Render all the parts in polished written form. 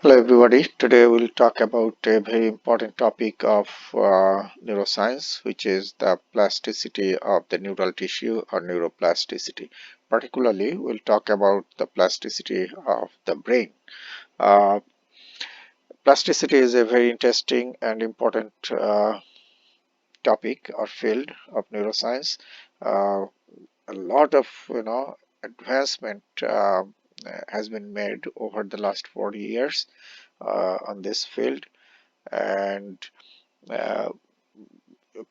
Hello everybody. Today we'll talk about a very important topic of neuroscience, which is the plasticity of the neural tissue or neuroplasticity. Particularly, we'll talk about the plasticity of the brain. Uh, Plasticity is a very interesting and important topic or field of neuroscience. Uh, a lot of advancement has been made over the last 40 years on this field, and uh,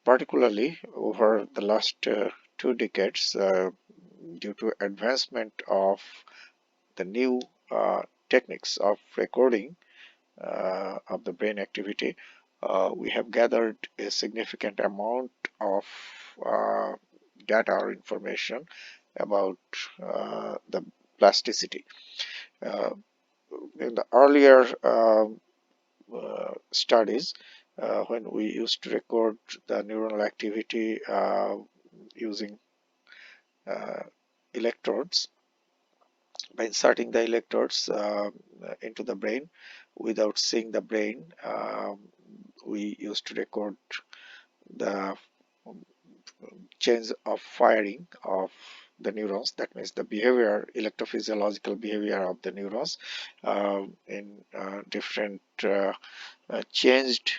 particularly over the last 2 decades, due to advancement of the new techniques of recording of the brain activity, we have gathered a significant amount of uh, data or information about the plasticity. Uh, in the earlier studies, when we used to record the neuronal activity using uh, electrodes, by inserting the electrodes into the brain without seeing the brain, we used to record the change of firing of the neurons. That means the behavior, electrophysiological behavior of the neurons in different changed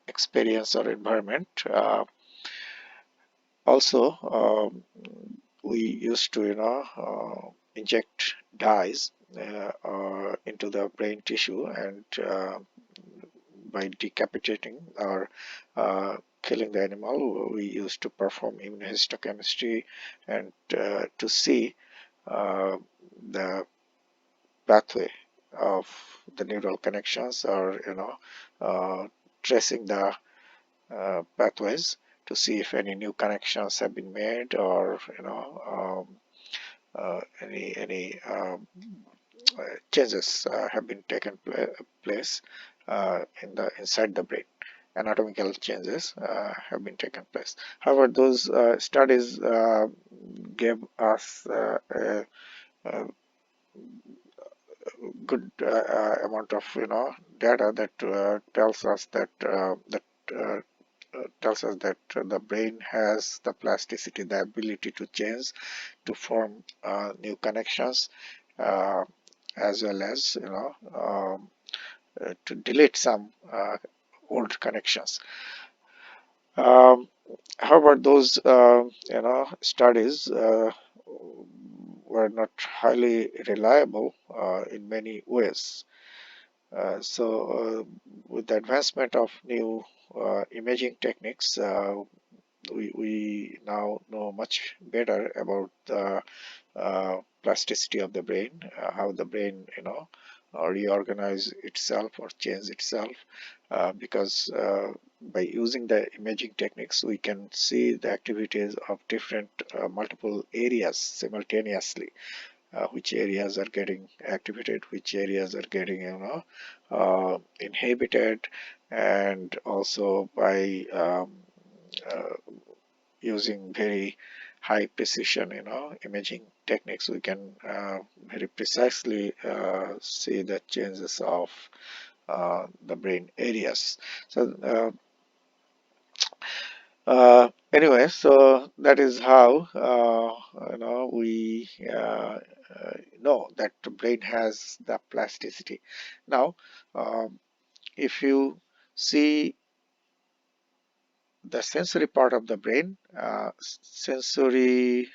experience or environment. Also, we used to, inject dyes into the brain tissue, and by decapitating or killing the animal, we used to perform immunohistochemistry and to see uh, the pathway of the neural connections, or tracing the pathways to see if any new connections have been made, or any changes have been taken place in the inside the brain. Anatomical changes have been taken place. However, those studies gave us a good amount of data that tells us that tells us that the brain has the plasticity, the ability to change, to form new connections, uh, as well as to delete some old connections. Um, However, those studies were not highly reliable in many ways. With the advancement of new imaging techniques, we now know much better about the plasticity of the brain, how the brain, reorganize itself or change itself, because by using the imaging techniques, we can see the activities of different multiple areas simultaneously. Which areas are getting activated, which areas are getting inhibited, and also by uh, using very high precision imaging techniques, we can very precisely see the changes of the brain areas. Anyway, so that is how we know that the brain has the plasticity. Now, if you see the sensory part of the brain, sensory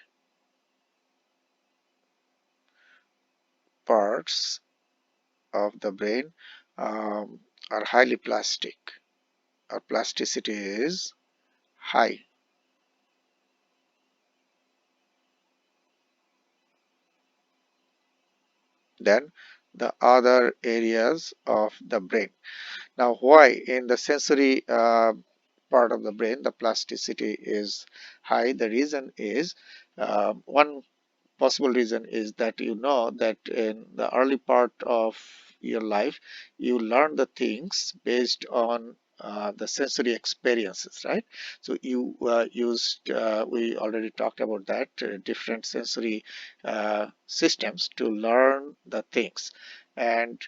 parts of the brain are highly plastic. Our plasticity is high. Than the other areas of the brain. Now, why in the sensory part of the brain the plasticity is high? The reason is, one possible reason is that you know that in the early part of your life, you learn the things based on the sensory experiences, right? So you used, we already talked about that, different sensory systems to learn the things. And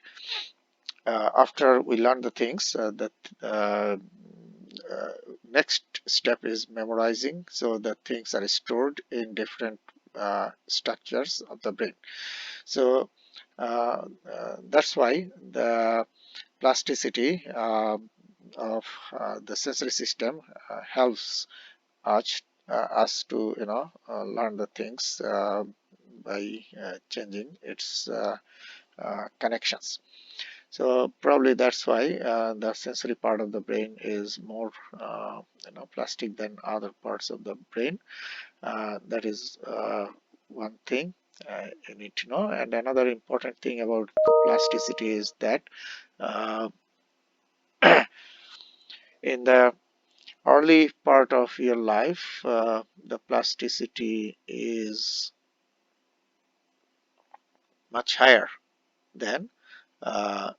after we learn the things, the uh, uh, next step is memorizing. So the things are stored in different structures of the brain. So that's why the plasticity of the sensory system helps us to learn the things by changing its connections. So probably that's why the sensory part of the brain is more plastic than other parts of the brain. That is one thing you need to know. And another important thing about the plasticity is that uh, in the early part of your life, the plasticity is much higher than uh,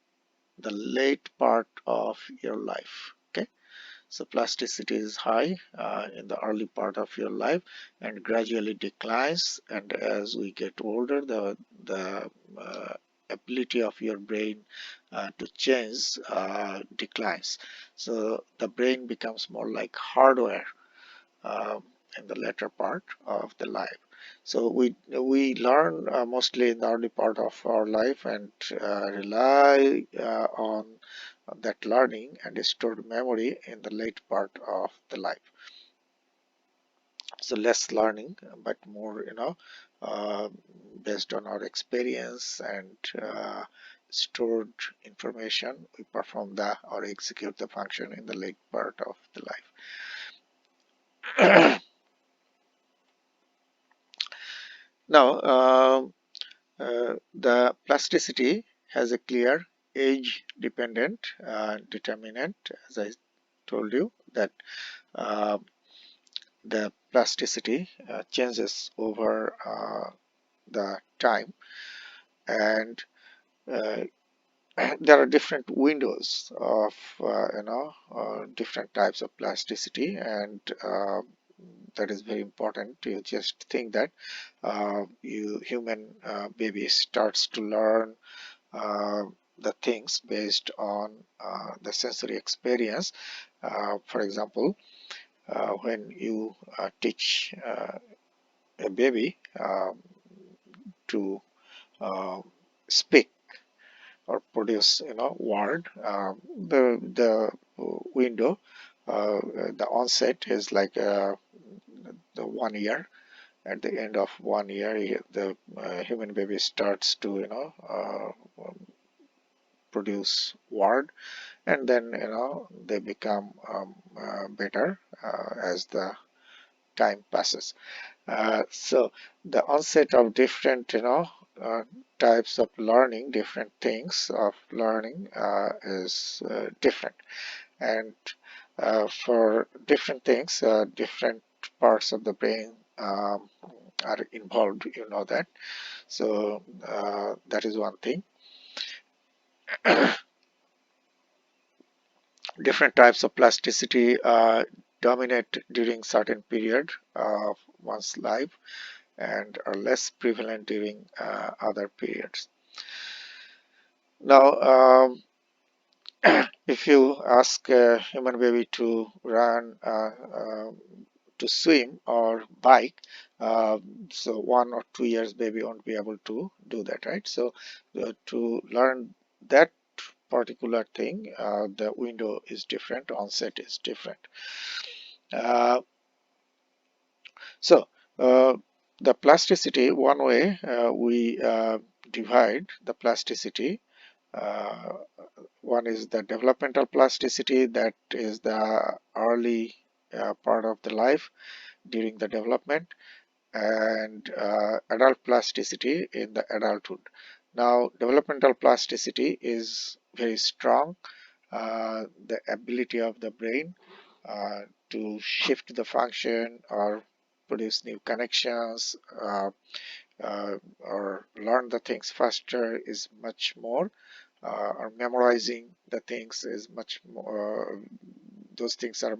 the late part of your life. Okay, so plasticity is high in the early part of your life and gradually declines. And as we get older, the ability of your brain to change declines. So the brain becomes more like hardware um, in the later part of the life. So we learn mostly in the early part of our life and rely on that learning and stored memory in the late part of the life. So less learning, but more uh, based on our experience and stored information, we perform the or execute the function in the late part of the life. Now. The plasticity has a clear age-dependent determinant, as I told you, that uh, the plasticity changes over the time, and uh, there are different windows of different types of plasticity, and that is very important. You just think that you human baby starts to learn uh, the things based on the sensory experience. For example, when you teach a baby to uh, speak or produce, word, the window, the onset is like the 1 year. At the end of 1 year, the human baby starts to, produce word, and then they become better as the time passes. So the onset of different uh, types of learning, different things of learning is different, and for different things, different parts of the brain are involved, you know that. So that is one thing. Different types of plasticity dominate during certain period of one's life and are less prevalent during other periods. Now, if you ask a human baby to run, to swim or bike, uh, so 1 or 2 years baby won't be able to do that, right? So to learn that particular thing, the window is different, onset is different. Uh, so the plasticity, one way we divide the plasticity. Uh, One is the developmental plasticity, that is the early part of the life during the development, and adult plasticity in the adulthood. Now, developmental plasticity is very strong, the ability of the brain uh, to shift the function or produce new connections, or learn the things faster is much more, or memorizing the things is much more, those things are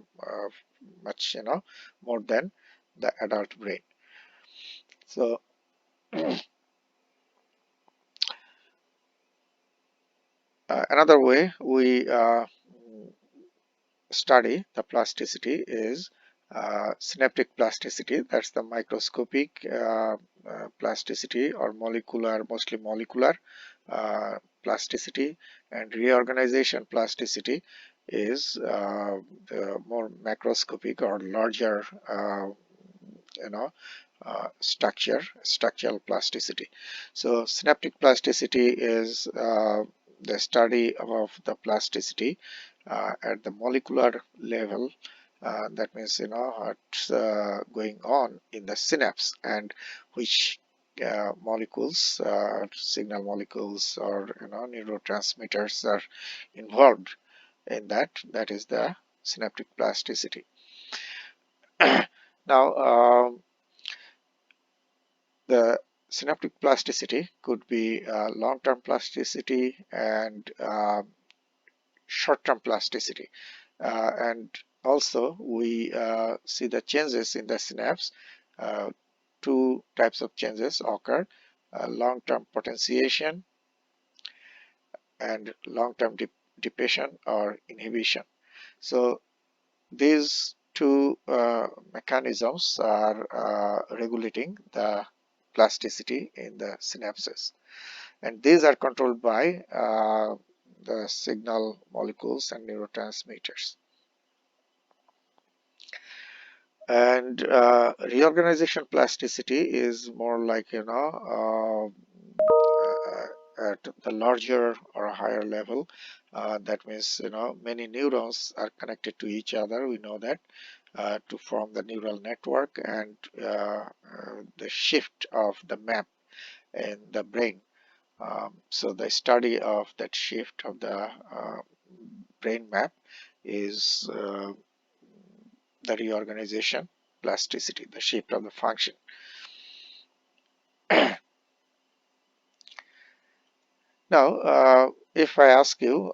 much more than the adult brain. So Another way we study the plasticity is synaptic plasticity. That's the microscopic plasticity, or molecular, mostly molecular uh, plasticity. And reorganization plasticity is the more macroscopic or larger you know structural plasticity. So synaptic plasticity is the study of the plasticity at the molecular level. That means, what's going on in the synapse, and which molecules, signal molecules, or neurotransmitters are involved in that. That is the synaptic plasticity. Now, the synaptic plasticity could be long-term plasticity and short-term plasticity. And also we see the changes in the synapse. Two types of changes occur: long-term potentiation and long-term depletion or inhibition. So these two mechanisms are regulating the plasticity in the synapses, and these are controlled by the signal molecules and neurotransmitters. And reorganization plasticity is more like, at the larger or higher level. That means, many neurons are connected to each other. We know that to form the neural network, and the shift of the map in the brain. So the study of that shift of the brain map is the reorganization plasticity, the shift of the function. Now, if I ask you,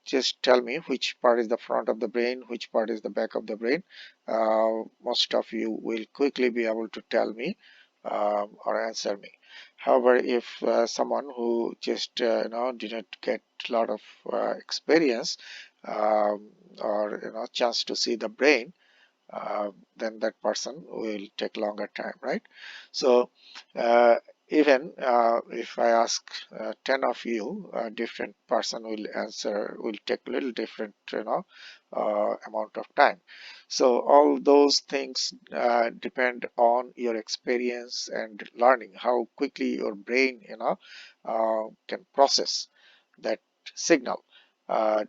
just tell me which part is the front of the brain, which part is the back of the brain, most of you will quickly be able to tell me or answer me. However, if someone who just didn't get a lot of experience, or chance to see the brain, then that person will take longer time, right? So uh, even if I ask 10 of you, a different person will answer, will take a little different amount of time. So all those things depend on your experience and learning, how quickly your brain can process that signal.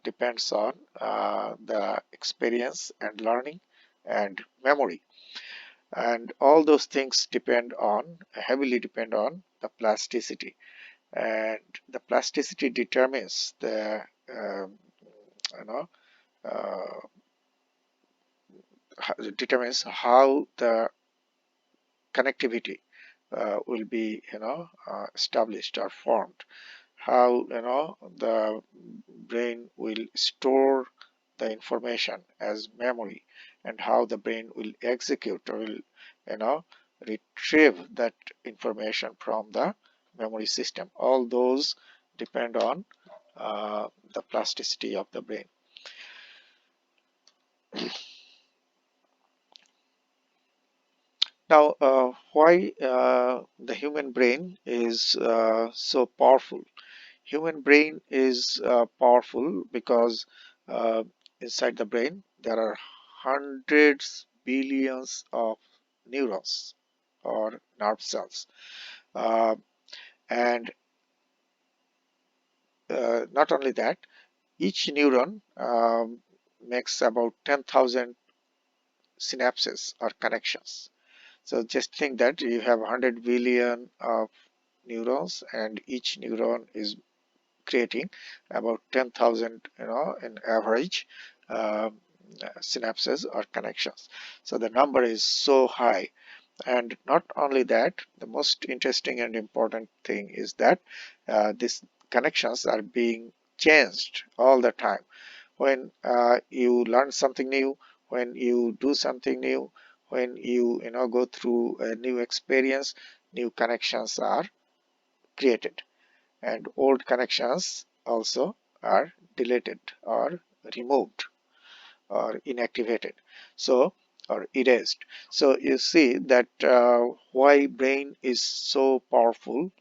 Depends on the experience and learning and memory, and all those things heavily depend on the plasticity. And the plasticity determines the you know uh, determines how the connectivity will be established or formed, how the brain will store the information as memory, and how the brain will execute, or will you know retrieve that information from the memory system. All those depend on the plasticity of the brain. Now, why the human brain is so powerful? Human brain is powerful because uh, inside the brain there are hundreds billions of neurons or nerve cells, uh, and not only that, each neuron makes about 10,000 synapses or connections. So just think that you have 100 billion of neurons, and each neuron is creating about 10,000, in average, um, synapses or connections. So the number is so high. And not only that, the most interesting and important thing is that these connections are being changed all the time. When you learn something new, when you do something new, when you go through a new experience, new connections are created, and old connections also are deleted or removed or inactivated, so or erased. So you see that why brain is so powerful.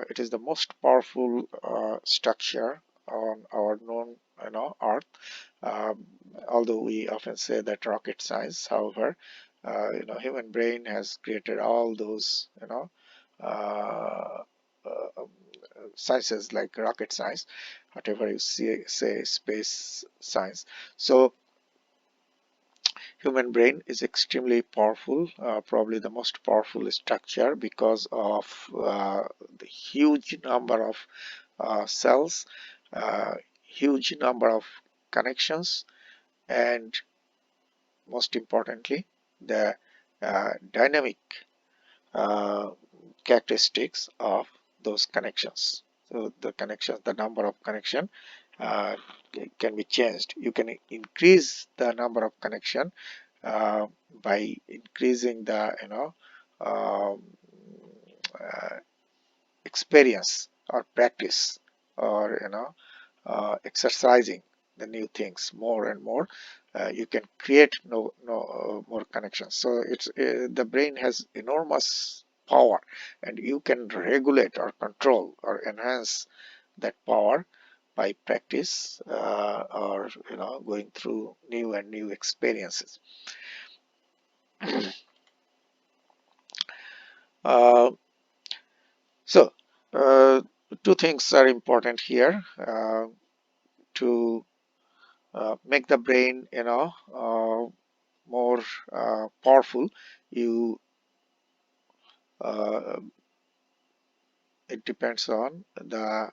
It is the most powerful structure on our known earth. um, Although we often say that rocket science, however, human brain has created all those uh, uh, sciences like rocket science, whatever you say space science. So human brain is extremely powerful, probably the most powerful structure because of the huge number of cells, uh, huge number of connections, and most importantly, the dynamic uh, characteristics of those connections. So the connections, the number of connection uh, can be changed. You can increase the number of connection uh, by increasing the um, uh, experience or practice, or exercising the new things more and more. You can create more connections. So it's the brain has enormous power, and you can regulate or control or enhance that power by practice, or going through new and new experiences. uh, so uh, two things are important here to make the brain more powerful. You uh, it depends on the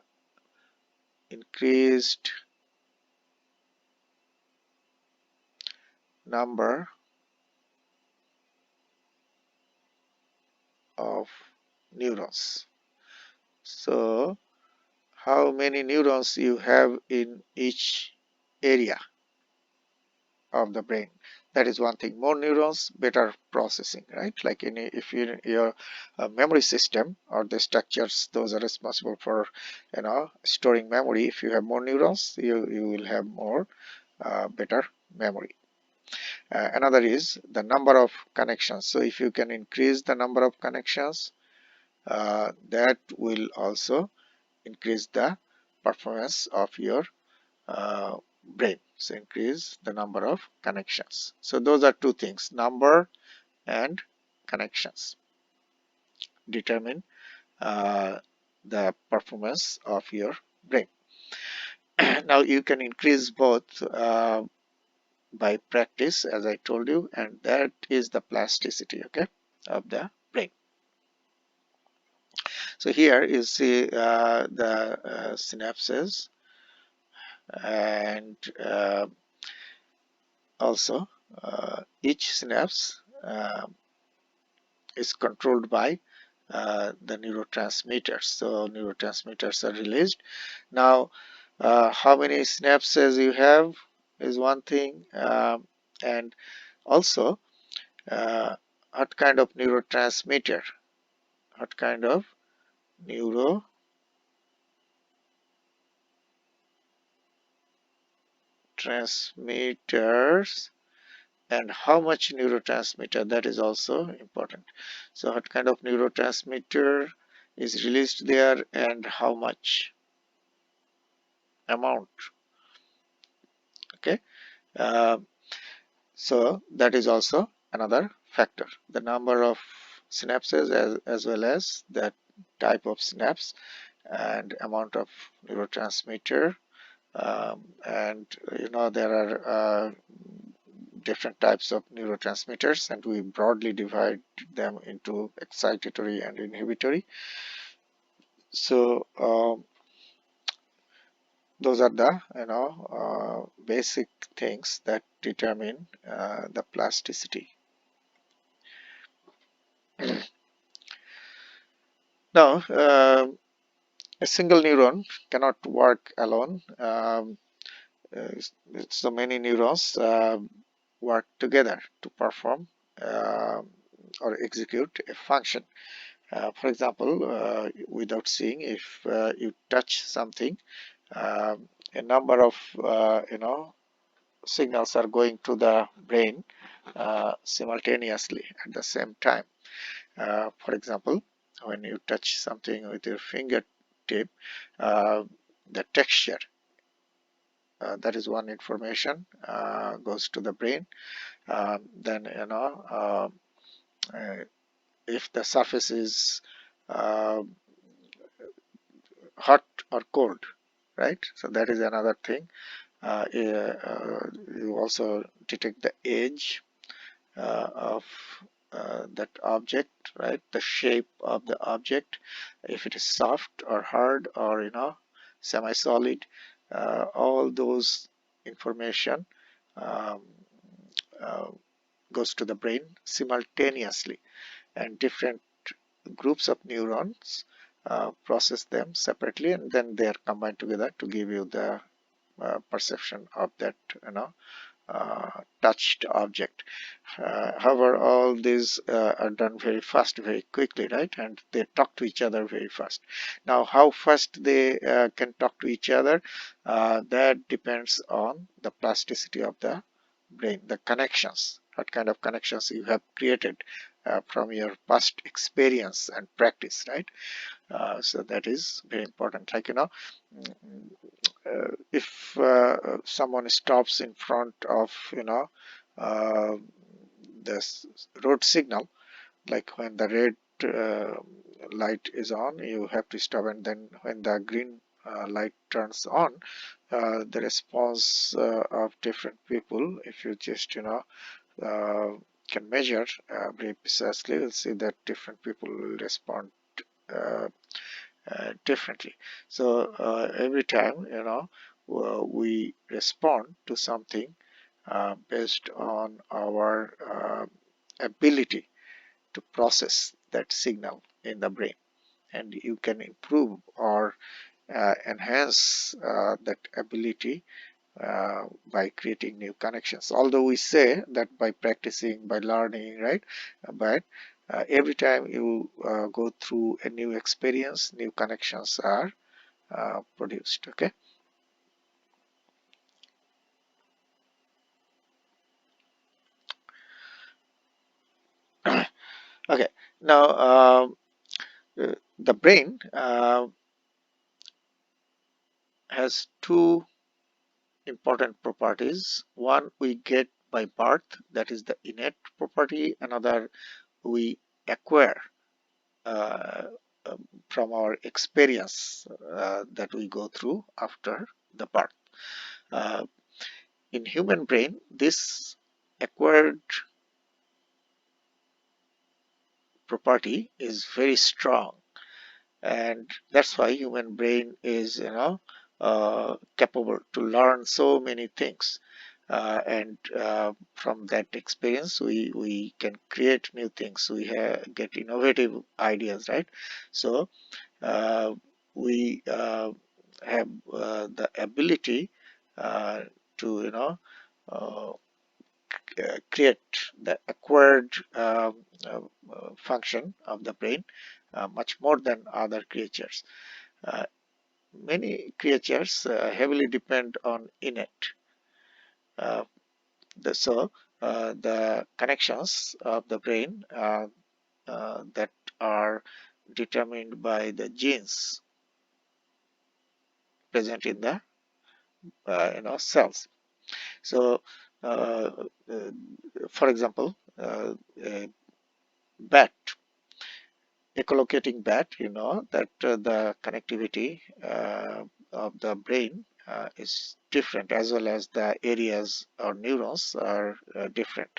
increased number of neurons. So how many neurons you have in each area of the brain, that is one thing. More neurons, better processing, right? Like if your memory system or the structures, those are responsible for storing memory. If you have more neurons, you will have more better memory. Another is the number of connections. So if you can increase the number of connections, that will also increase the performance of your brain. So increase the number of connections. So those are two things: number and connections determine the performance of your brain. Now you can increase both by practice, as I told you, and that is the plasticity, okay, of the brain. So here you see the synapses, and also each synapse is controlled by the neurotransmitters. So neurotransmitters are released. Now how many synapses you have is one thing, and also what kind of neurotransmitter, what kind of neurotransmitters, and how much neurotransmitter, that is also important. So what kind of neurotransmitter is released there, and how much amount, okay. uh, so that is also another factor, the number of synapses as well as that type of synapse and amount of neurotransmitter. And there are different types of neurotransmitters, and we broadly divide them into excitatory and inhibitory. So those are the basic things that determine the plasticity. Now a single neuron cannot work alone. So many neurons work together to perform uh, or execute a function. For example, without seeing, if you touch something, a number of signals are going to the brain simultaneously at the same time. For example, when you touch something with your fingertip, uh, the texture, that is one information, goes to the brain. Then uh, if the surface is uh, hot or cold, right? So that is another thing. You also detect the age of that object, right? The shape of the object, if it is soft or hard or semi-solid, all those information um, uh, goes to the brain simultaneously, and different groups of neurons process them separately, and then they are combined together to give you the perception of that touched object. However, all these are done very fast, very quickly, right? And they talk to each other very fast. Now, how fast they can talk to each other, that depends on the plasticity of the brain, the connections, what kind of connections you have created from your past experience and practice, right? So that is very important. Like, if someone stops in front of, uh, this road signal, like when the red light is on, you have to stop, and then when the green light turns on, the response of different people, if you just, uh, can measure very precisely, you'll see that different people will respond uh, differently. So every time, we respond to something based on our ability to process that signal in the brain, and you can improve or enhance that ability by creating new connections. Although we say that by practicing, by learning, right? But every time you go through a new experience, new connections are produced. Okay. Okay. Now, the brain has two important properties. One we get by birth, that is the innate property. Another we acquire uh, from our experience that we go through after the birth. Uh, in human brain, this acquired property is very strong, and that's why human brain is capable to learn so many things, and from that experience we can create new things, get innovative ideas, right? So uh, we have the ability uh, to uh, create the acquired function of the brain much more than other creatures. Uh, Many creatures heavily depend on innate. Uh, the connections of the brain that are determined by the genes present in the cells. So, uh, uh, for example, a bat, echolocating bat, that the connectivity of the brain is different, as well as the areas or neurons are different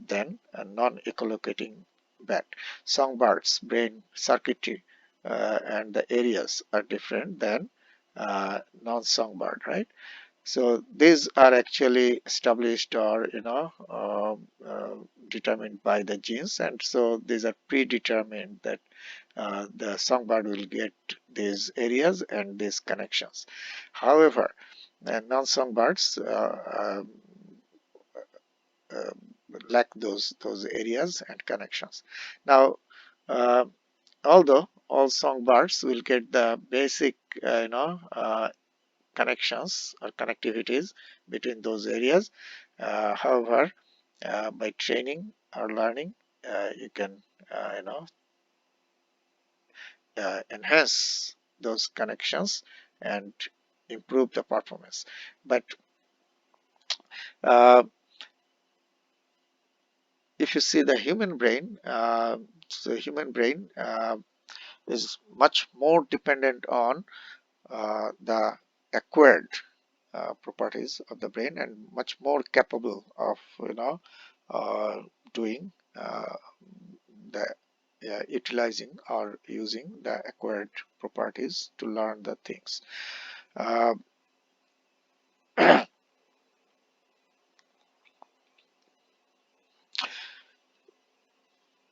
than a non-echolocating bat. Songbirds' brain circuitry and the areas are different than non-songbird, right? So these are actually established or determined by the genes, and so these are predetermined that the songbird will get these areas and these connections. However, non-songbirds uh, lack those areas and connections. Now, uh, although all songbirds will get the basic connections or connectivities between those areas. However, by training or learning, you can enhance those connections and improve the performance. But uh, if you see the human brain, so human brain is much more dependent on the acquired properties of the brain and much more capable of uh, doing the utilizing or using the acquired properties to learn the things. Uh,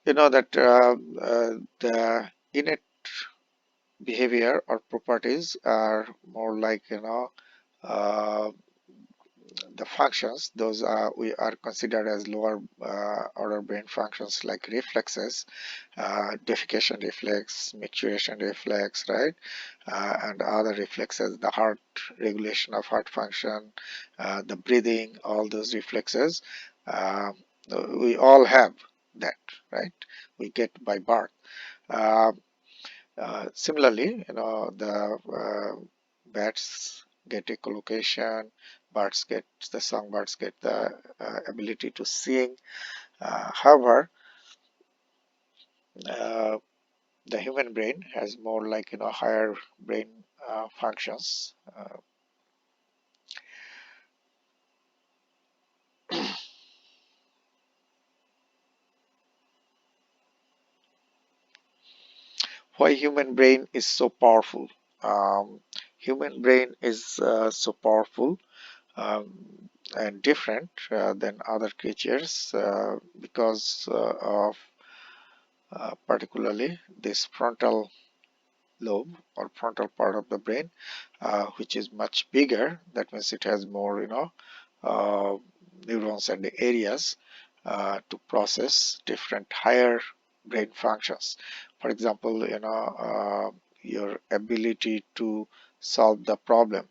you know that the innate behavior or properties are more like uh, the functions. Those are we are considered as lower order brain functions like reflexes, defecation reflex, micturition reflex, right, and other reflexes, the heart regulation of heart function, the breathing, all those reflexes. uh, we all have that, right, we get by birth. uh, Similarly, bats get echolocation, birds get the songbirds get the ability to sing. However, uh, the human brain has more like higher brain functions. Why human brain is so powerful? Human brain is so powerful and different than other creatures because of particularly this frontal lobe or frontal part of the brain, which is much bigger. That means it has more uh, neurons and areas to process different higher brain functions. For example, your ability to solve the problem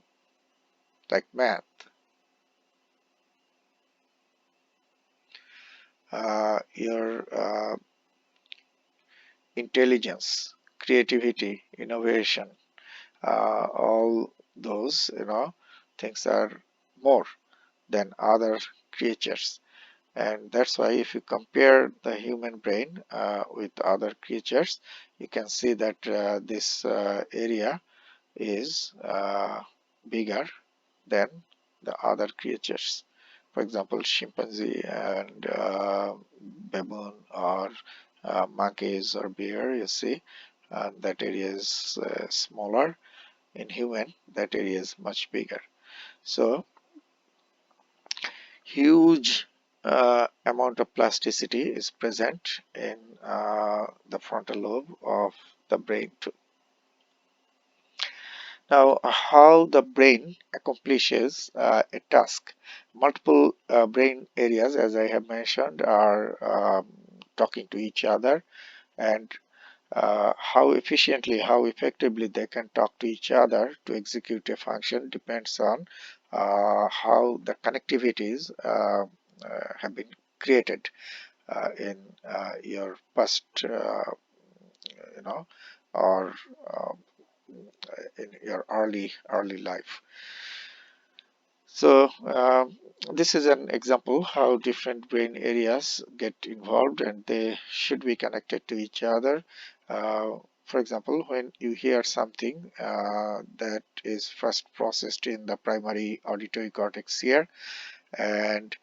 like math, your intelligence, creativity, innovation, all those things are more than other creatures. And that's why if you compare the human brain with other creatures, you can see that this area is bigger than the other creatures. For example, chimpanzee and baboon or monkeys or bear, you see, that area is smaller. In human, that area is much bigger. So huge amount of plasticity is present in the frontal lobe of the brain too. Now, how the brain accomplishes a task. Multiple brain areas, as I have mentioned, are talking to each other, and how efficiently, how effectively they can talk to each other to execute a function depends on how the connectivities have been created in your past, you know, or in your early life. So this is an example how different brain areas get involved and they should be connected to each other. For example, when you hear something that is first processed in the primary auditory cortex here, and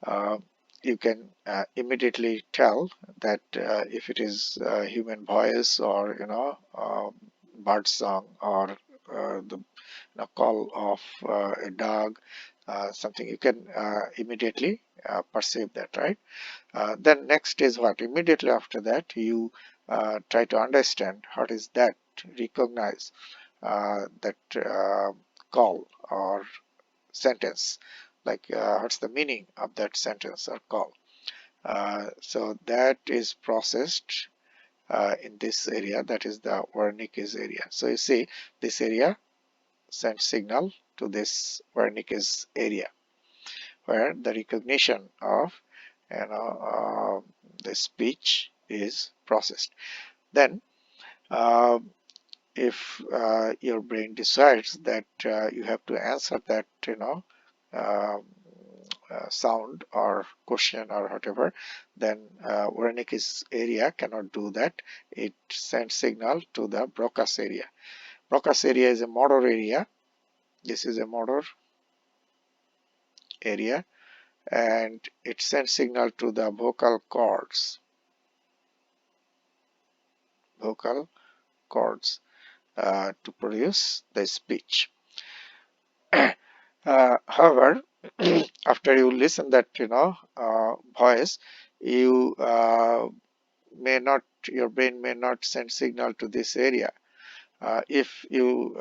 uh, you can immediately tell that if it is human voice or bird song or the call of a dog, something you can immediately perceive that, right? Then next is what? Immediately after that, you try to understand what is that, recognize that call or sentence, like what's the meaning of that sentence or call. So that is processed in this area, that is the Wernicke's area. So you see this area sends signal to this Wernicke's area, where the recognition of the speech is processed. Then uh, if your brain decides that you have to answer that um, sound or question or whatever, then Wernicke's area cannot do that. It sends signal to the Broca's area. Broca's area is a motor area. This is a motor area, and it sends signal to the vocal cords to produce the speech. However, after you listen that voice, you may not, your brain may not send signal to this area. If you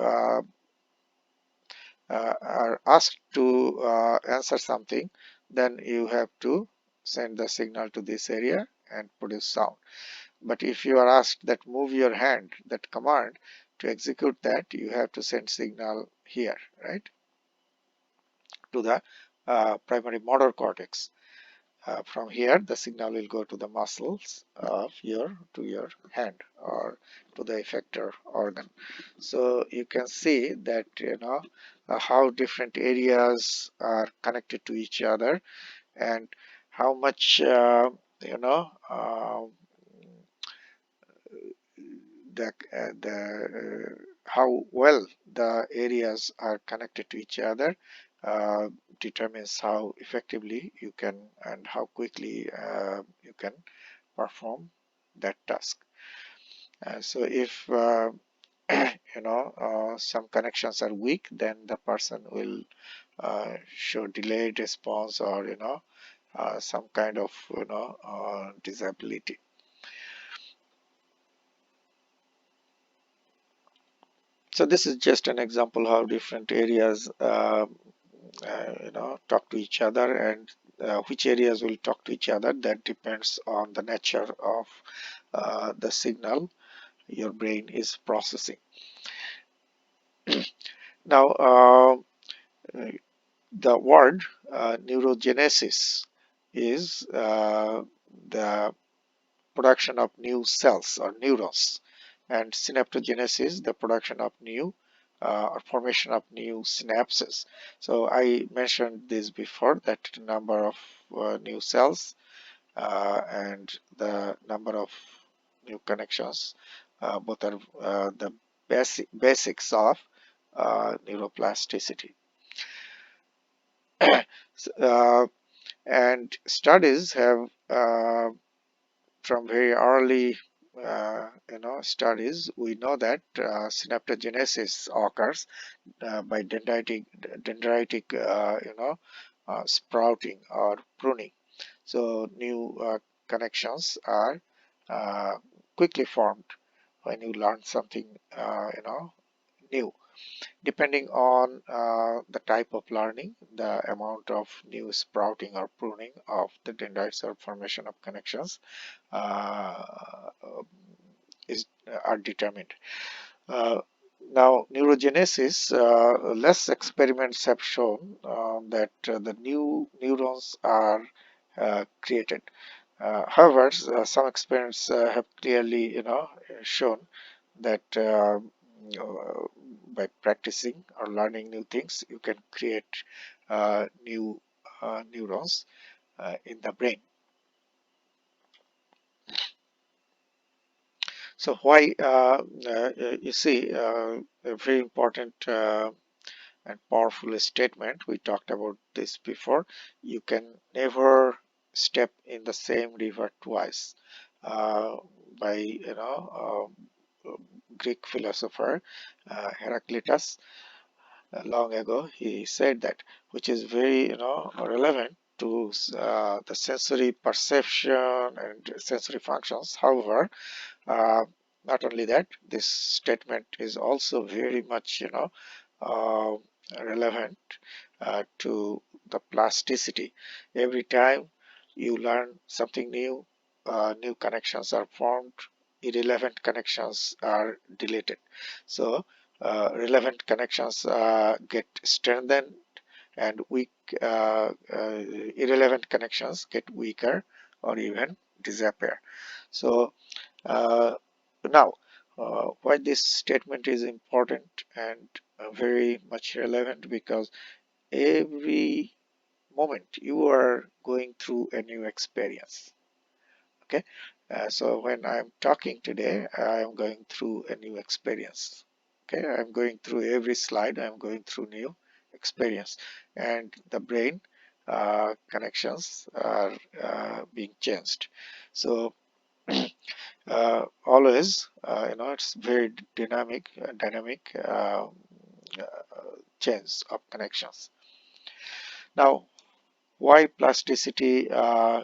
are asked to answer something, then you have to send the signal to this area and produce sound. But if you are asked that move your hand, that command, to execute that, you have to send signal here, right, to the primary motor cortex. From here, the signal will go to the muscles of your hand or to the effector organ. So you can see that how different areas are connected to each other, and how much how well the areas are connected to each other uh, determines how effectively you can and how quickly you can perform that task. So if some connections are weak, then the person will show delayed response, or some kind of disability. So this is just an example how different areas talk to each other, and which areas will talk to each other, that depends on the nature of the signal your brain is processing. Now the word neurogenesis is the production of new cells or neurons, and synaptogenesis the production of new or formation of new synapses. So I mentioned this before, that number of new cells and the number of new connections, both are the basics of neuroplasticity. And studies have from very early studies, we know that synaptogenesis occurs by dendritic sprouting or pruning. So new connections are uh, quickly formed when you learn something new. Depending on the type of learning, the amount of new sprouting or pruning of the dendrites or formation of connections uh, is are determined. Uh, Now, neurogenesis, less experiments have shown that the new neurons are created. However, some experiments have clearly, shown that by practicing or learning new things, you can create new neurons in the brain. So why, you see, a very important and powerful statement, we talked about this before: you can never step in the same river twice. Uh, by Greek philosopher Heraclitus, long ago, he said that, which is very relevant to the sensory perception and sensory functions. However, uh, not only that, this statement is also very much uh, relevant to the plasticity. Every time you learn something new, new connections are formed, irrelevant connections are deleted. So relevant connections get strengthened, and irrelevant connections get weaker or even disappear. So now, why this statement is important and very much relevant, because every moment you are going through a new experience. Okay, so when I'm talking today, I am going through a new experience. Okay, I'm going through every slide, I'm going through new experience, and the brain connections are being changed. So always, it's very dynamic change of connections. Now, why plasticity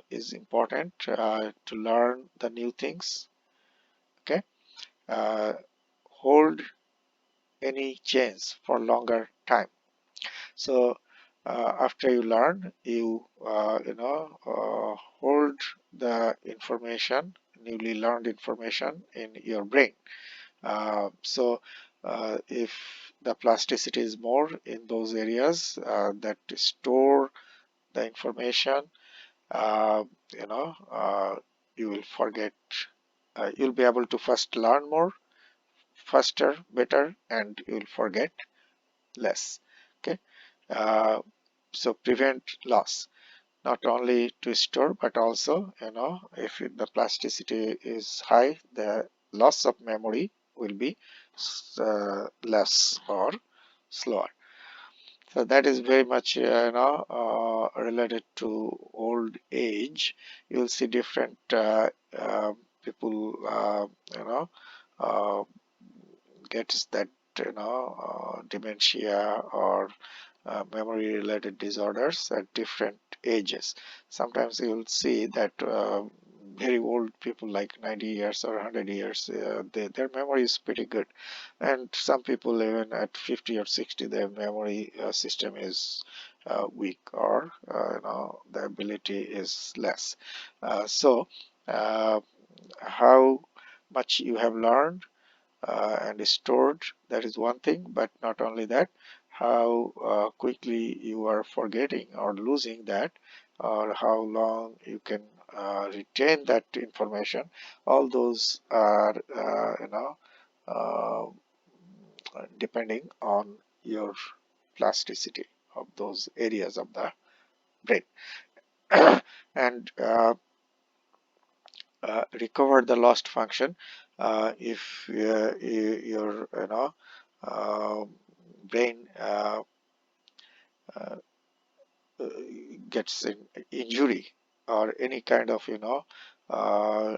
is important to learn the new things? Okay, uh, hold any change for longer time. So after you learn, you hold the information, newly learned information in your brain. So if the plasticity is more in those areas that store the information, uh, you know, uh, you will forget. You'll be able to first learn more, faster, better, and you'll forget less. Okay, uh, so prevent loss. Not only to store, but also, if the plasticity is high, the loss of memory will be less or slower. So that is very much related to old age. You'll see different people you know uh, gets that dementia or memory related disorders at different ages. Sometimes you'll see that very old people like 90 years or 100 years, their memory is pretty good, and some people even at 50 or 60 their memory system is weak, or the ability is less. So uh, how much you have learned and stored, that is one thing, but not only that, how quickly you are forgetting or losing that, or how long you can retain that information. All those are uh, depending on your plasticity of those areas of the brain. And recover the lost function. If your uh, brain uh, gets an injury or any kind of uh, uh,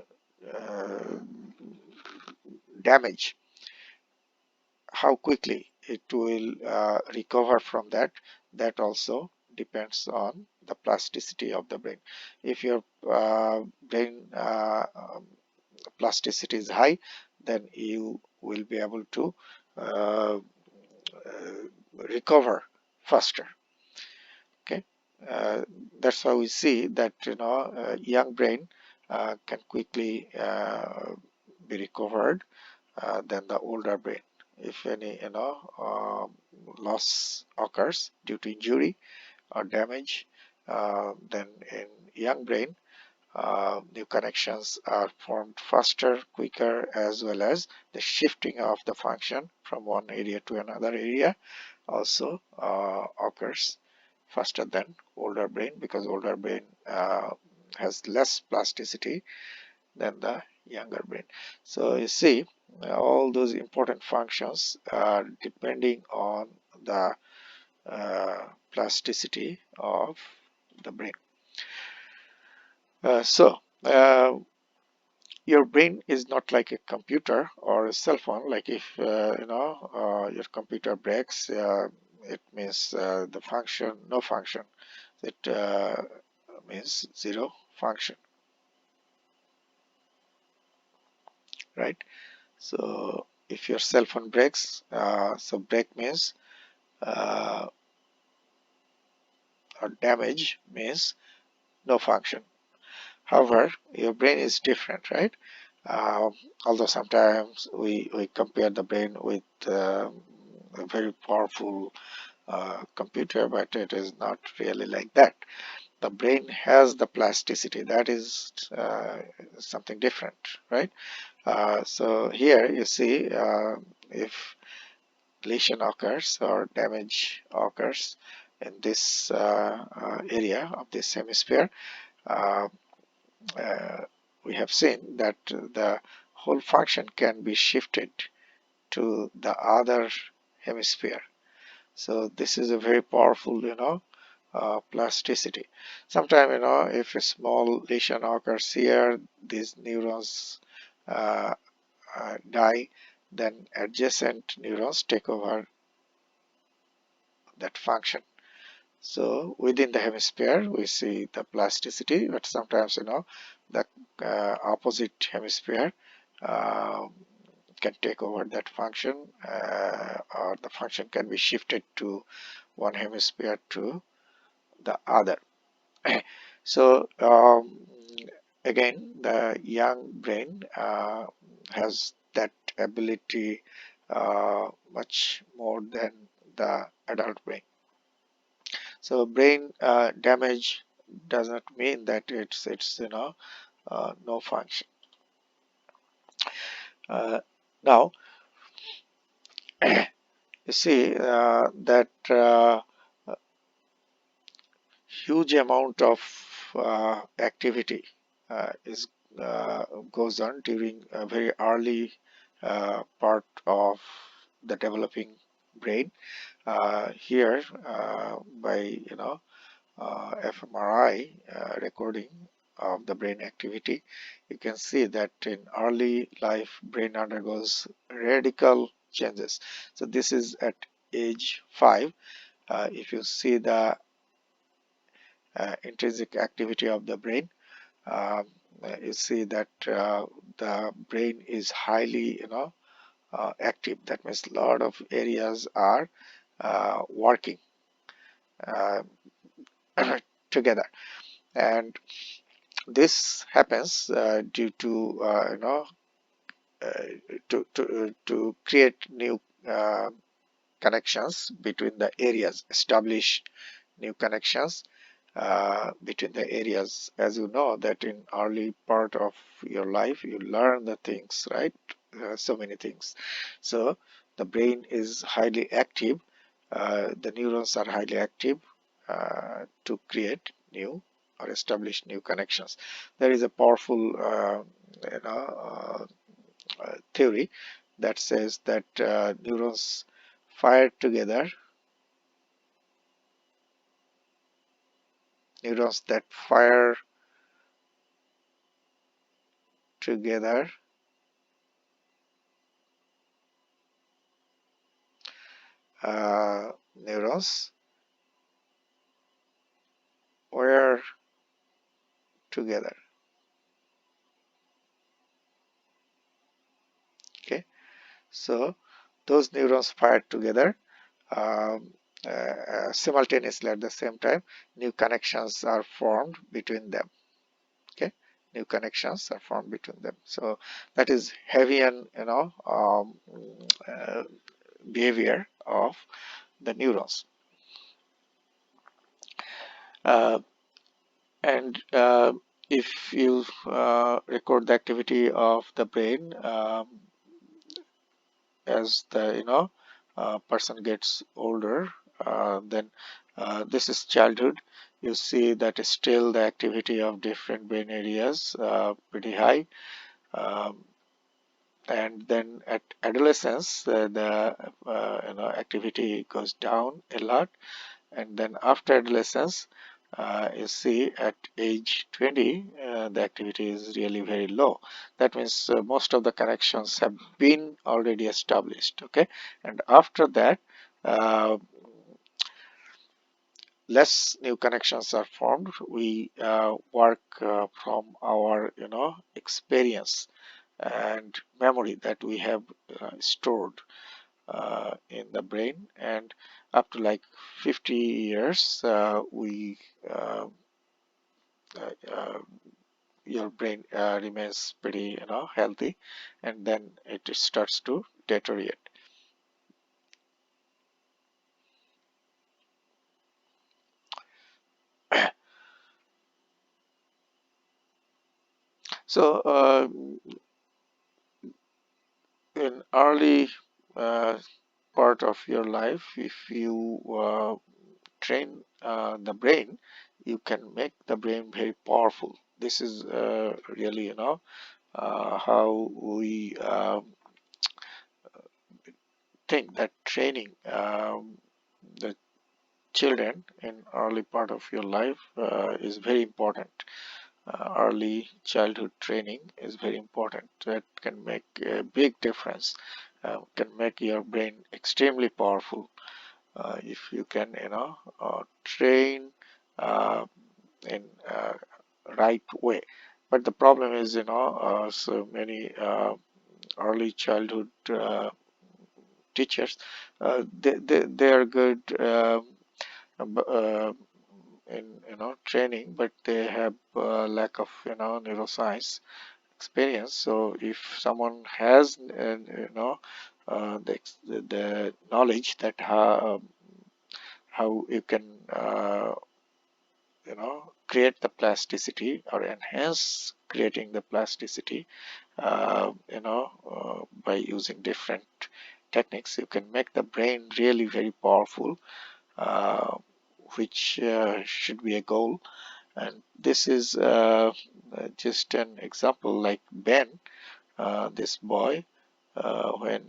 damage, how quickly it will recover from that, that also depends on the plasticity of the brain. If your brain plasticity is high, then you will be able to uh, recover faster. Okay, uh, that's how we see that young brain can quickly be recovered than the older brain. If any loss occurs due to injury or damage, then in young brain new connections are formed faster, quicker, as well as the shifting of the function from one area to another area also occurs faster than older brain, because older brain has less plasticity than the younger brain. So you see, all those important functions are depending on the plasticity of the brain. So your brain is not like a computer or a cell phone. Like if your computer breaks, it means the function, no function. It means zero function, right? So if your cell phone breaks, so break means or damage means no function. However, your brain is different, right? Um, Although sometimes we compare the brain with a very powerful computer, but it is not really like that. The brain has the plasticity. That is something different, right? So here you see if lesion occurs or damage occurs in this area of this hemisphere, uh, uh, we have seen that the whole function can be shifted to the other hemisphere. So this is a very powerful, plasticity. Sometimes, if a small lesion occurs here, these neurons uh, die, then adjacent neurons take over that function. So within the hemisphere, we see the plasticity, but sometimes, the opposite hemisphere uh, can take over that function, or the function can be shifted to one hemisphere to the other. So again, the young brain has that ability much more than the adult brain. So brain damage does not mean that it's no function. Uh, Now you see that huge amount of activity is goes on during a very early part of the developing brain. Here, by fMRI recording of the brain activity, you can see that in early life, brain undergoes radical changes. So this is at age 5. If you see the intrinsic activity of the brain, um, you see that the brain is highly, active. That means a lot of areas are working uh, together, and this happens due to uh, to create new connections between the areas, establish new connections between the areas. As you know that in early part of your life you learn the things, right? So many things. So the brain is highly active. The neurons are highly active to create new or establish new connections. There is a powerful theory that says that neurons fire together, neurons that fire together neurons wire together. Okay, so those neurons fire together um, simultaneously at the same time. New connections are formed between them. Okay, new connections are formed between them. So that is Heavian, uh, behavior of the neurons. Uh, and if you record the activity of the brain as the person gets older, then this is childhood. You see that still the activity of different brain areas pretty high, um, and then at adolescence the activity goes down a lot, and then after adolescence you see at age 20 the activity is really very low. That means most of the connections have been already established. Okay, and after that uh, less new connections are formed. We work from our experience and memory that we have stored in the brain, and up to like 50 years we uh, uh, your brain remains pretty, healthy, and then it starts to deteriorate. So in early uh, part of your life, if you train the brain, you can make the brain very powerful. This is really, how we think that training the children in early part of your life is very important. Early childhood training is very important. That can make a big difference, can make your brain extremely powerful if you can, train in right way. But the problem is, so many early childhood teachers, they are good in, training, but they have lack of, neuroscience experience. So if someone has, the knowledge that how you can, create the plasticity or enhance creating the plasticity, by using different techniques, you can make the brain really very powerful, uh, which should be a goal. And this is just an example, like Ben, this boy, when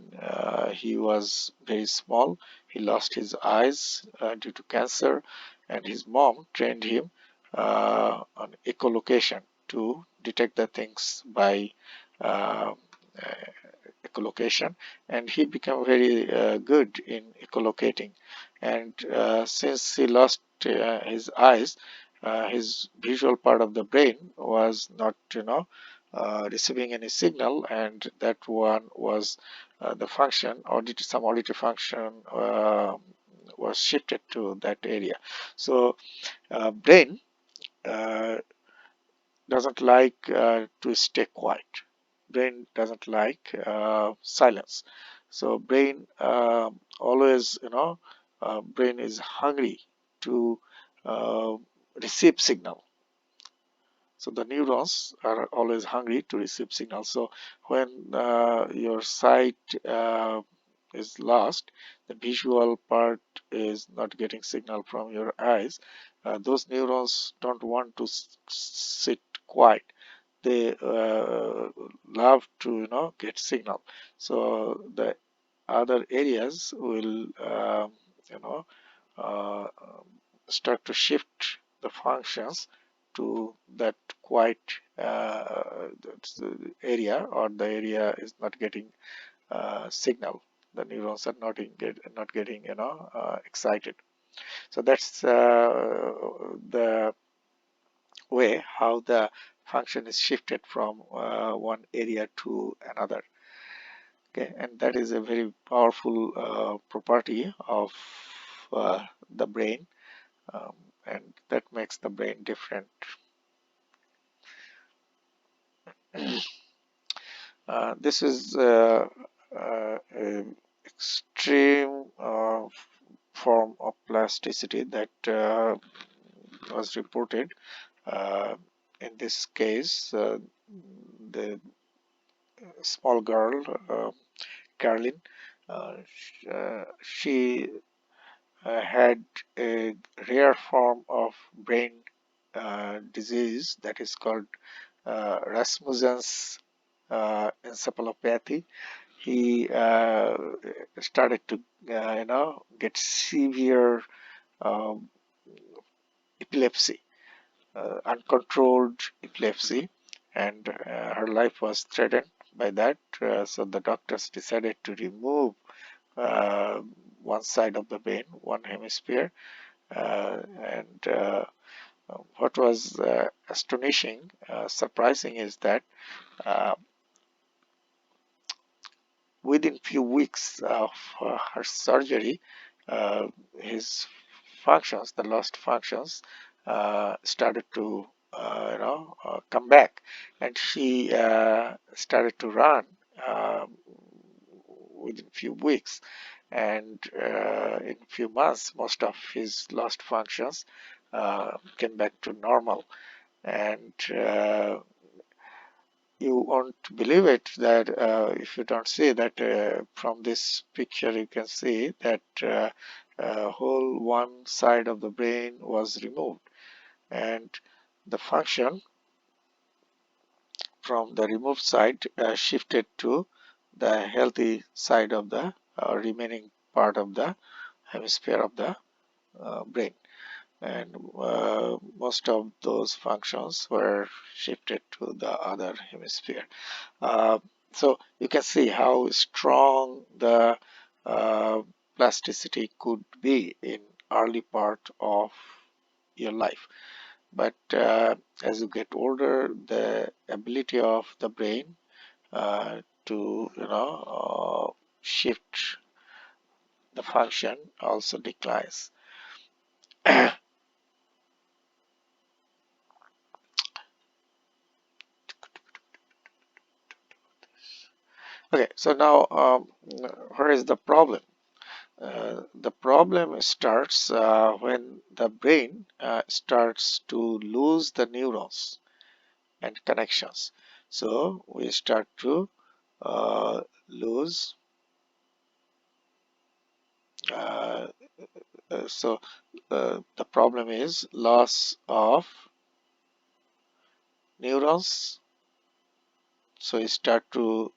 he was very small, he lost his eyes due to cancer, and his mom trained him on echolocation to detect the things by uh, echolocation, and he became very good in echolocating. And since he lost his eyes, his visual part of the brain was not, receiving any signal, and that one was the function, some auditory function was shifted to that area. So brain uh, doesn't like to stay quiet. Brain doesn't like silence. So brain always, brain is hungry to uh, receive signal. So the neurons are always hungry to receive signals. So when your sight is lost, the visual part is not getting signal from your eyes. Those neurons don't want to sit quiet. They love to, get signal. So the other areas will, you know uh, start to shift the functions to that quiet area, or the area is not getting signal. The neurons are not getting, excited. So that's the way how the function is shifted from one area to another. Okay, and that is a very powerful property of the brain, um, and that makes the brain different. This is an extreme form of plasticity that was reported. In this case, the small girl, Carolyn, she had a rare form of brain disease that is called Rasmussen's encephalopathy. He started to, get severe um, epilepsy, uncontrolled epilepsy, and her life was threatened by that. So the doctors decided to remove uh, one side of the brain, one hemisphere, and what was astonishing, surprising, is that uh, within few weeks of her surgery, uh, his functions, the lost functions, started to come back, and she started to run uh, within few weeks, and in few months most of his lost functions came back to normal. And you won't believe it that if you don't see that from this picture you can see that whole one side of the brain was removed, and the function from the removed side shifted to the healthy side of the remaining part of the hemisphere of the brain, and most of those functions were shifted to the other hemisphere. Uh, so you can see how strong the uh, plasticity could be in early part of your life. But as you get older, the ability of the brain to shift the function also declines. Okay, so now where is the problem? The problem starts when the brain starts to lose the neurons and connections. So we start to lose. Uh, the problem is loss of neurons. So we start to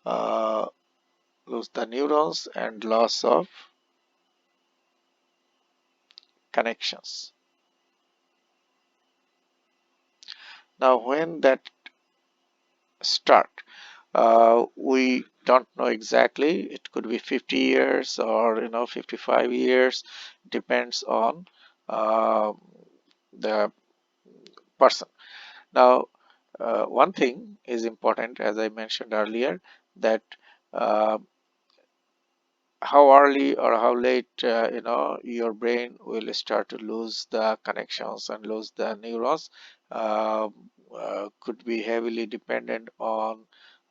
uh, lose the neurons and loss of connections. Now, when that start, we don't know exactly. It could be 50 years or 55 years. Depends on uh, the person. Now, one thing is important, as I mentioned earlier, that uh, how early or how late your brain will start to lose the connections and lose the neurons uh, could be heavily dependent on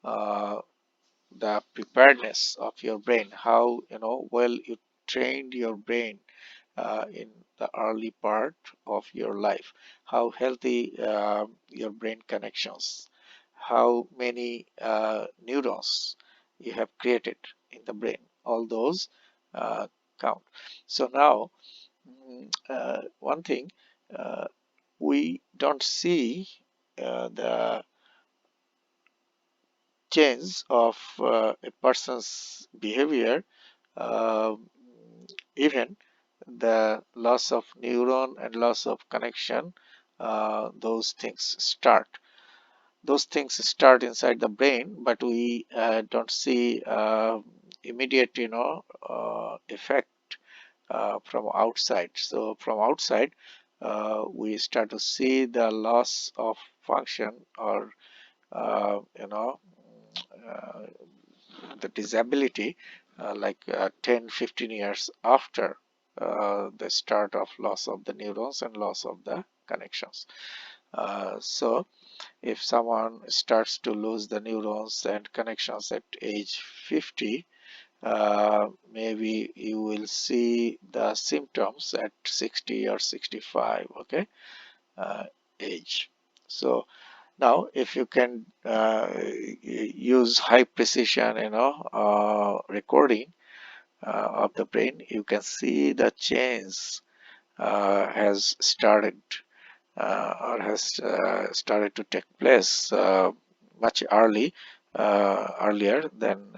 uh, the preparedness of your brain, how well you trained your brain in the early part of your life, how healthy your brain connections, how many neurons you have created in the brain. All those uh, count. So now, one thing uh, we don't see the change of a person's behavior, um, even the loss of neuron and loss of connection, those things start. Those things start inside the brain, but we don't see immediate, effect from outside. So from outside, we start to see the loss of function or, uh, you know, uh, the disability 10-15 years after the start of loss of the neurons and loss of the connections. So if someone starts to lose the neurons and connections at age 50, maybe you will see the symptoms at 60 or 65, okay, age. So now, if you can use high precision, recording of the brain, you can see the change has started or has started to take place much earlier than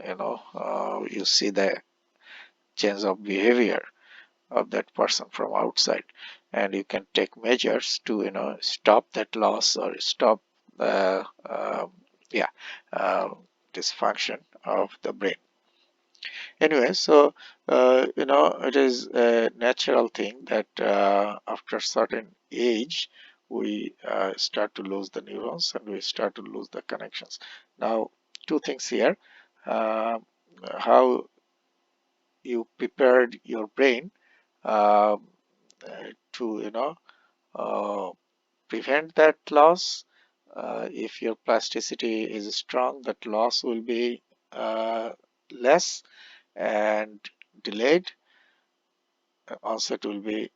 you see the change of behavior of that person from outside, and you can take measures to stop that loss or stop the yeah uh, dysfunction of the brain. Anyway, so it is a natural thing that after certain age we start to lose the neurons and we start to lose the connections. Now, two things here: uh, how you prepared your brain uh, to uh, prevent that loss. If your plasticity is strong, that loss will be less and delayed. Onset will be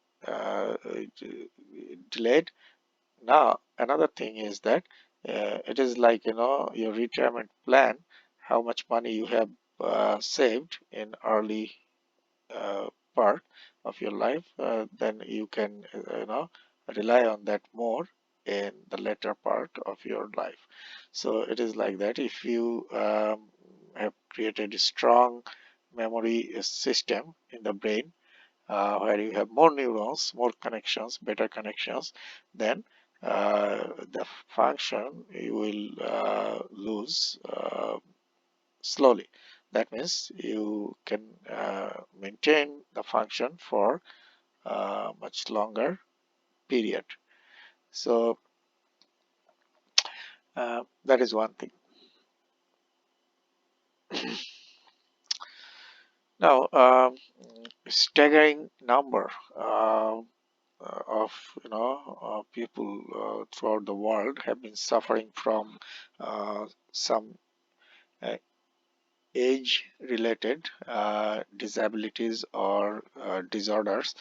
delayed. Now, another thing is that it is like, your retirement plan, how much money you have saved in early uh, part of your life, then you can, rely on that more in the later part of your life. So it is like that. If you have created a strong memory system in the brain, where you have more neurons, more connections, better connections, then the function you will lose slowly. That means you can maintain the function for much longer period. So that is one thing. Now, staggering number of people throughout the world have been suffering from some uh, age-related disabilities or disorders.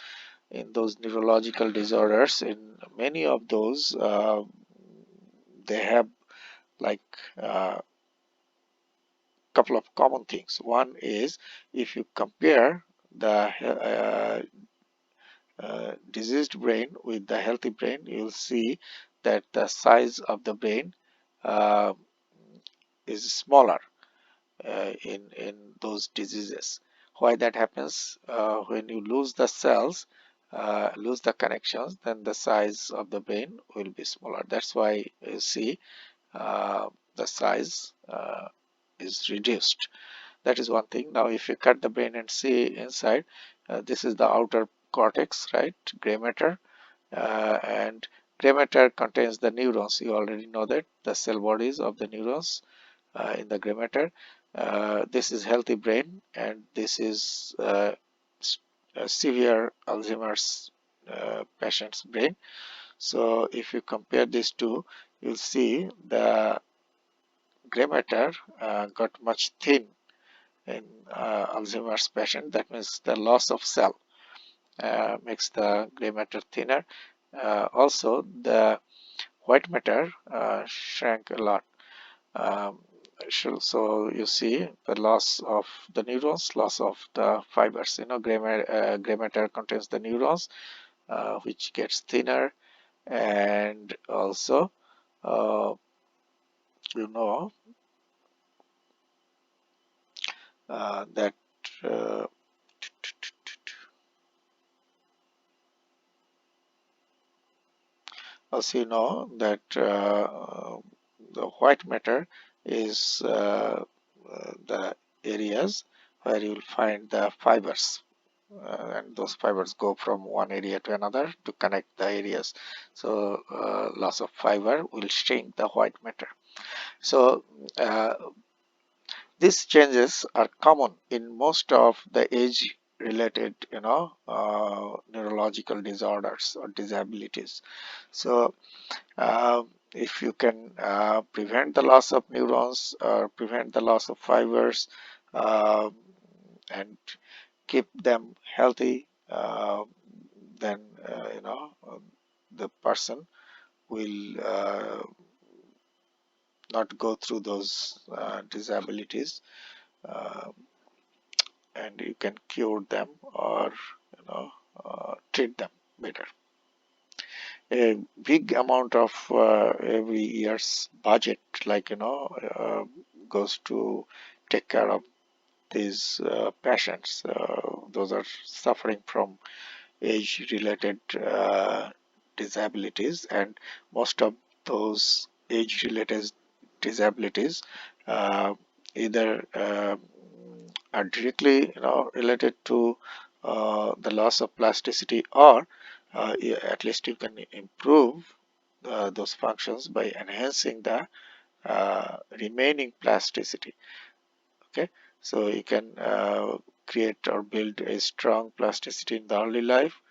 In those neurological disorders, in many of those, they have like a couple of common things. One is, if you compare the diseased brain with the healthy brain, you'll see that the size of the brain uh, is smaller in those diseases. Why that happens? When you lose the cells, lose the connections, then the size of the brain will be smaller. That's why you see the size is reduced. That is one thing. Now, if you cut the brain and see inside, this is the outer cortex, right? Gray matter, and gray matter contains the neurons. You already know that the cell bodies of the neurons in the gray matter. This is healthy brain, and this is severe Alzheimer's patient's brain. So if you compare these two, you'll see the gray matter got much thin in Alzheimer's patient. That means the loss of cell makes the gray matter thinner. Also, the white matter shrank a lot. Um, so you see the loss of the neurons, loss of the fibers. Gray matter contains the neurons, which gets thinner, and also, uh, you know, that uh, also that the white matter is the areas where you'll find the fibers, and those fibers go from one area to another to connect the areas. So loss of fiber will shrink the white matter. So uh, these changes are common in most of the age related neurological disorders or disabilities. So if you can prevent the loss of neurons or prevent the loss of fibers, um, and keep them healthy, then the person will not go through those disabilities, uh, and you can cure them or treat them better. A big amount of every year's budget, like goes to take care of these patients. Those are suffering from age-related disabilities, and most of those age-related disabilities uh, either are directly related to the loss of plasticity, or at least you can improve those functions by enhancing the remaining plasticity. Okay, so you can create or build a strong plasticity in the early life,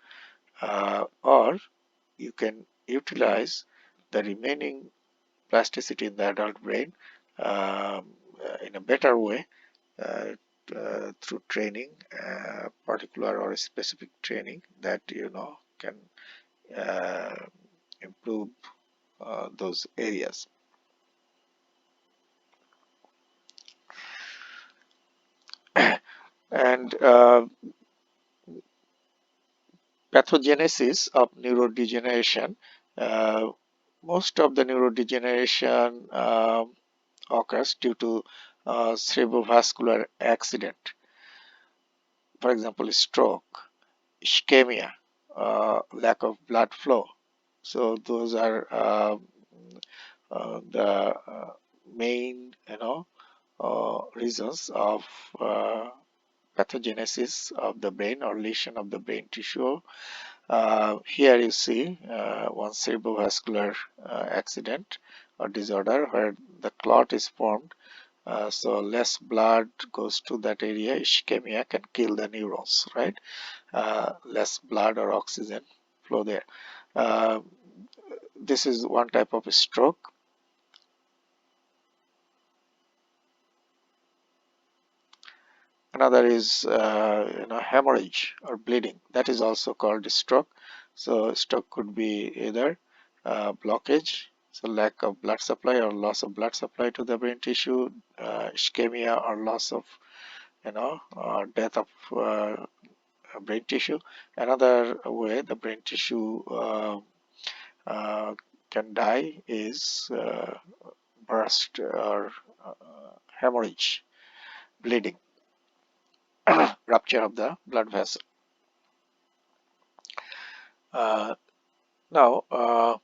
or you can utilize the remaining plasticity in the adult brain in a better way uh, through training, particular or specific training that can uh, improve those areas. And pathogenesis of neurodegeneration. Uh, Most of the neurodegeneration occurs due to cerebrovascular accident, for example, stroke, ischemia, lack of blood flow. So those are the main, reasons of pathogenesis of the brain or lesion of the brain tissue. Here you see one cerebrovascular accident or disorder where the clot is formed. So less blood goes to that area. Ischemia can kill the neurons, right? Less blood or oxygen flow there. Uh, this is one type of stroke. Another is hemorrhage or bleeding. That is also called stroke. So stroke could be either blockage, so lack of blood supply or loss of blood supply to the brain tissue, ischemia or loss of death of brain tissue. Another way the brain tissue uh, can die is burst or hemorrhage, bleeding, rupture of the blood vessel. Uh, Now, uh,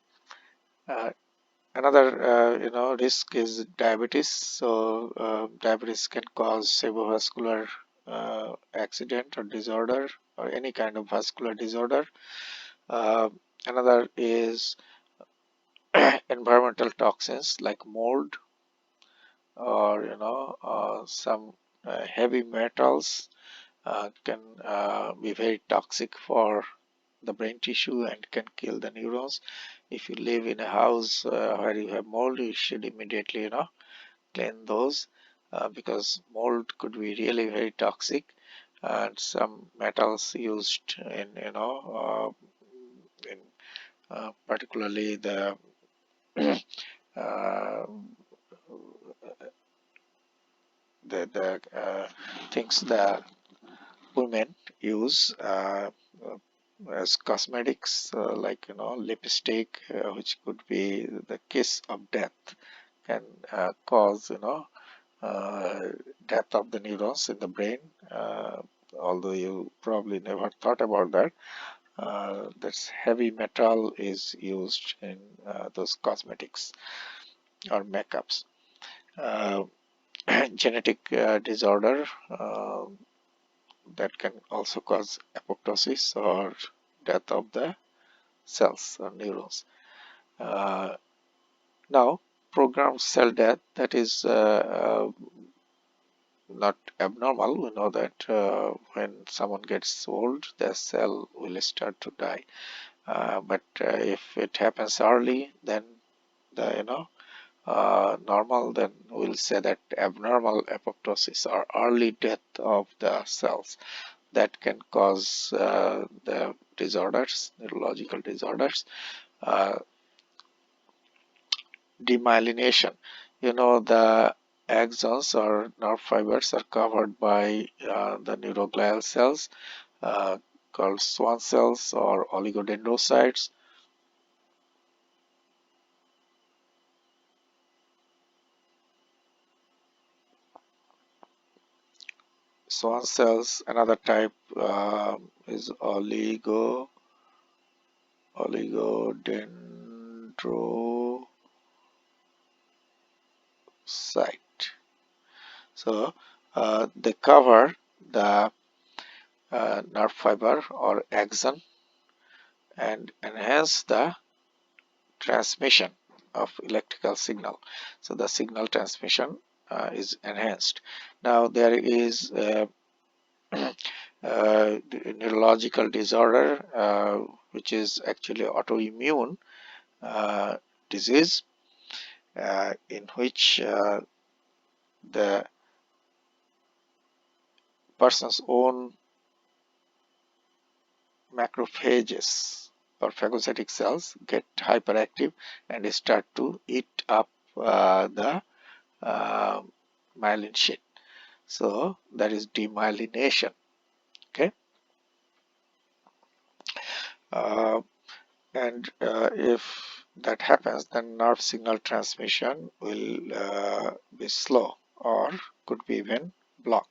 another risk is diabetes. So diabetes can cause cerebrovascular accident or disorder or any kind of vascular disorder. Uh, Another is environmental toxins like mold or some heavy metals can be very toxic for the brain tissue and can kill the neurons. If you live in a house where you have mold, you should immediately clean those because mold could be really very toxic, and some metals used in in particularly uh, the things that women use as cosmetics, like lipstick, which could be the kiss of death, can cause uh, death of the neurons in the brain. Although you probably never thought about that, that's heavy metal is used in those cosmetics or makeups. Uh, Genetic disorder that can also cause apoptosis or death of the cells or neurons. Uh, Now, programmed cell death, that is not abnormal. We know that when someone gets old, their cell will start to die. But if it happens early, then the normal, then we'll say that abnormal apoptosis or early death of the cells that can cause the disorders, neurological disorders. Uh, Demyelination. The axons or nerve fibers are covered by the neuroglial cells uh, called Schwann cells or oligodendrocytes. Schwann cells, another type is oligodendrocyte. So they cover the nerve fiber or axon and enhance the transmission of electrical signal. So the signal transmission is enhanced. Now there is neurological disorder which is actually autoimmune. Uh, disease in which the person's own macrophages or phagocytic cells get hyperactive and start to eat up the uh, myelin sheath. So that is demyelination. Okay, uh, and if that happens, then nerve signal transmission will be slow or could be even blocked.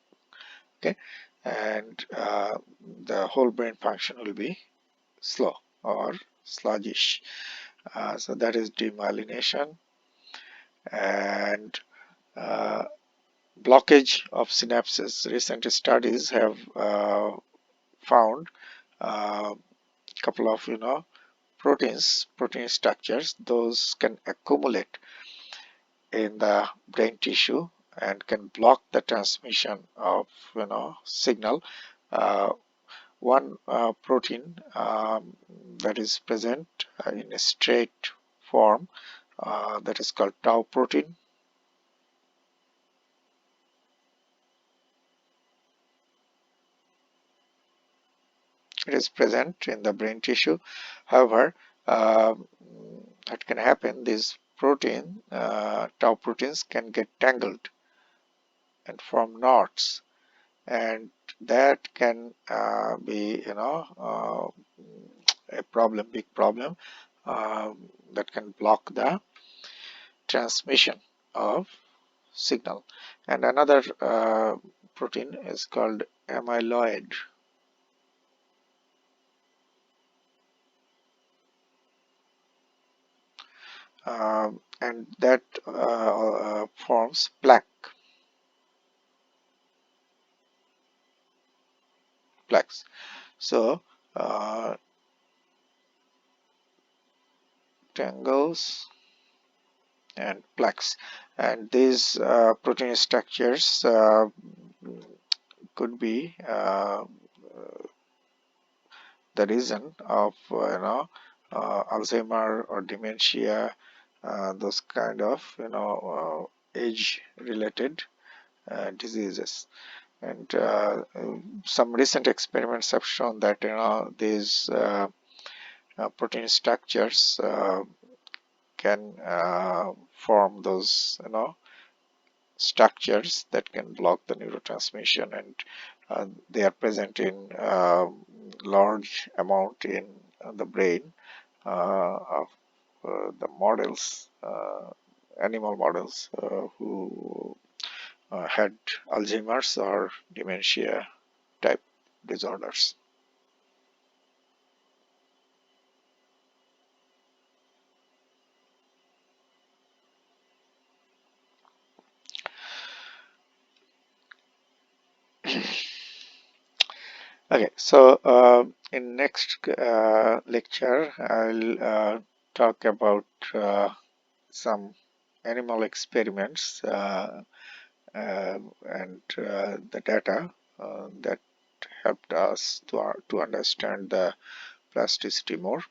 Okay, and the whole brain function will be slow or sluggish. So that is demyelination. And uh, blockage of synapses. Recent studies have found a couple of protein structures. Those can accumulate in the brain tissue and can block the transmission of signal. Uh, One protein that is present in a straight form, that is called tau protein. It is present in the brain tissue. However, that can happen. These tau proteins can get tangled and form knots, and that can be a problem, big problem, that can block the transmission of signal. And another protein is called amyloid. And that forms plaques. So tangles and plaques, and these protein structures could be the reason of Alzheimer or dementia, those kind of age related diseases. And some recent experiments have shown that these protein structures can form those structures that can block the neurotransmission, and they are present in large amount in the brain of the models, animal models who had Alzheimer's or dementia type disorders. Okay, so in next lecture, I'll talk about some animal experiments and the data that helped us to understand the plasticity more.